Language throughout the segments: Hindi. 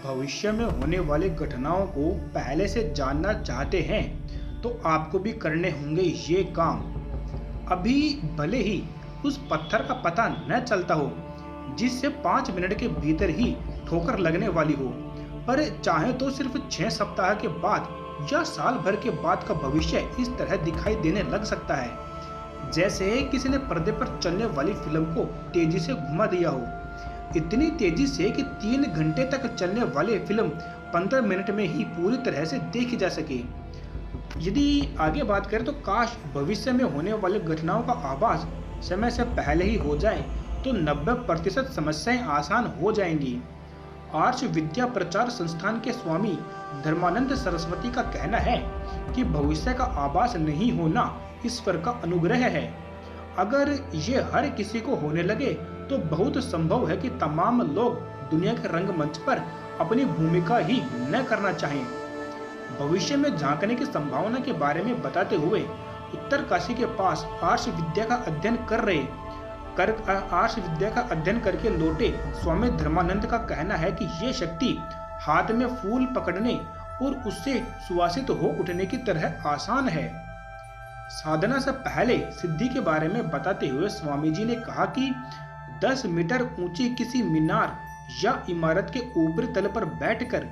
भविष्य में होने वाली घटनाओं को पहले से जानना चाहते हैं तो आपको भी करने होंगे ये काम। अभी भले ही उस पत्थर का पता न चलता हो जिससे 5 मिनट के भीतर ही ठोकर लगने वाली हो, पर चाहे तो सिर्फ 6 सप्ताह के बाद या साल भर के बाद का भविष्य इस तरह दिखाई देने लग सकता है जैसे किसी ने पर्दे पर चलने वाली फिल्म को तेजी से घुमा दिया हो, इतनी तेजी से कि 3 घंटे तक चलने वाली फिल्म 15 मिनट में ही पूरी तरह से देखी जा सके। यदि आगे बात करें तो काश भविष्य में होने वाली घटनाओं का आभास समय से पहले ही हो जाए तो 90% समस्याएं आसान हो जाएंगी। आर्ष विद्या प्रचार संस्थान के स्वामी धर्मानंद सरस्वती का कहना है कि भविष्य का आभास नहीं होना ईश्वर का अनुग्रह है। अगर ये हर किसी को होने लगे तो बहुत संभव है कि तमाम लोग दुनिया के रंगमंच पर अपनी भूमिका ही न करना चाहें। भविष्य में झांकने की संभावना के बारे में बताते हुए उत्तरकाशी के पास आर्ष विद्या का अध्ययन करके लौटे स्वामी धर्मानंद का कहना है कि ये शक्ति हाथ में फूल पकड़ने और उससे सुवासित हो उठने की तरह आसान है। साधना से पहले सिद्धि के बारे में बताते हुए स्वामी जी ने कहा कि 10 मीटर ऊंची किसी मीनार या इमारत के ऊपरी तल पर बैठकर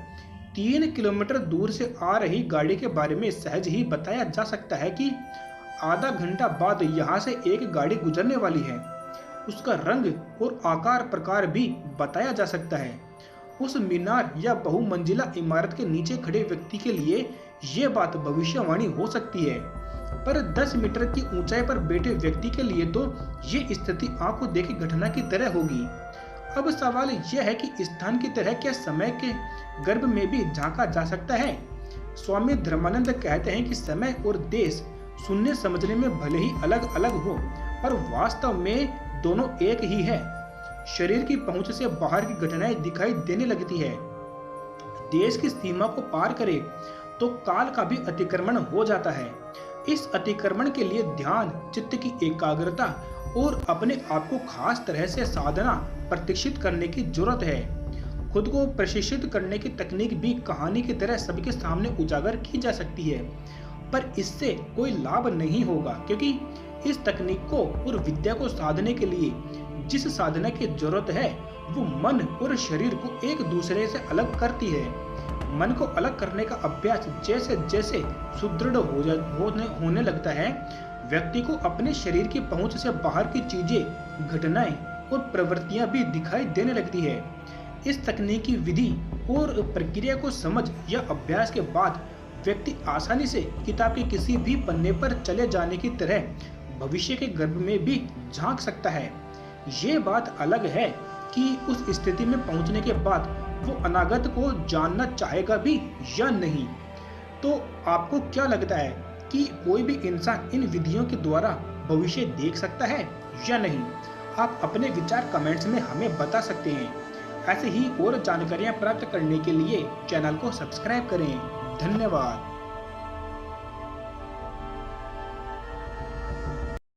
3 किलोमीटर दूर से आ रही गाड़ी के बारे में सहज ही बताया जा सकता है कि आधा घंटा बाद यहाँ से एक गाड़ी गुजरने वाली है। उसका रंग और आकार प्रकार भी बताया जा सकता है। उस मीनार या बहुमंजिला इमारत के नीचे खड़े व्यक्ति के लिए ये बात भविष्यवाणी हो सकती है, पर 10 मीटर की ऊंचाई पर बैठे व्यक्ति के लिए तो ये स्थिति आंखों देखी घटना की तरह होगी। अब सवाल यह है कि स्थान की तरह क्या समय के गर्भ में भी झांका जा सकता है। स्वामी धर्मानंद कहते हैं कि समय और देश सुनने समझने में भले ही अलग अलग हो, पर वास्तव में दोनों एक ही है। शरीर की पहुंच से बाहर की घटनाएं दिखाई देने लगती है। देश की सीमा को पार करे तो काल का भी अतिक्रमण हो जाता है। इस अतिक्रमण के लिए ध्यान, चित्त की एकाग्रता और अपने आप को खास तरह से साधना प्रशिक्षित करने की जरूरत है। खुद को प्रशिक्षित करने की तकनीक भी कहानी की तरह सबके सामने उजागर की जा सकती है, पर इससे कोई लाभ नहीं होगा, क्योंकि इस तकनीक को और विद्या को साधने के लिए जिस साधना की जरूरत है वो मन और शरीर को एक दूसरे से अलग करती है। मन को अलग करने का अभ्यास जैसे जैसे सुदृढ़ होने लगता है, व्यक्ति को अपने शरीर की पहुंच से बाहर की चीजें, घटनाएं और प्रवृत्तियां भी दिखाई देने लगती है। इस तकनीकी विधि और प्रक्रिया को समझ या अभ्यास के बाद व्यक्ति आसानी से किताब के किसी भी पन्ने पर चले जाने की तरह भविष्य के गर्भ में भी झांक सकता है। ये बात अलग है कि उस स्थिति में पहुंचने के बाद वो अनागत को जानना चाहेगा भी या नहीं। तो आपको क्या लगता है कि कोई भी इंसान इन विधियों के द्वारा भविष्य देख सकता है या नहीं? आप अपने विचार कमेंट्स में हमें बता सकते हैं। ऐसे ही और जानकारियां प्राप्त करने के लिए चैनल को सब्सक्राइब करें। धन्यवाद।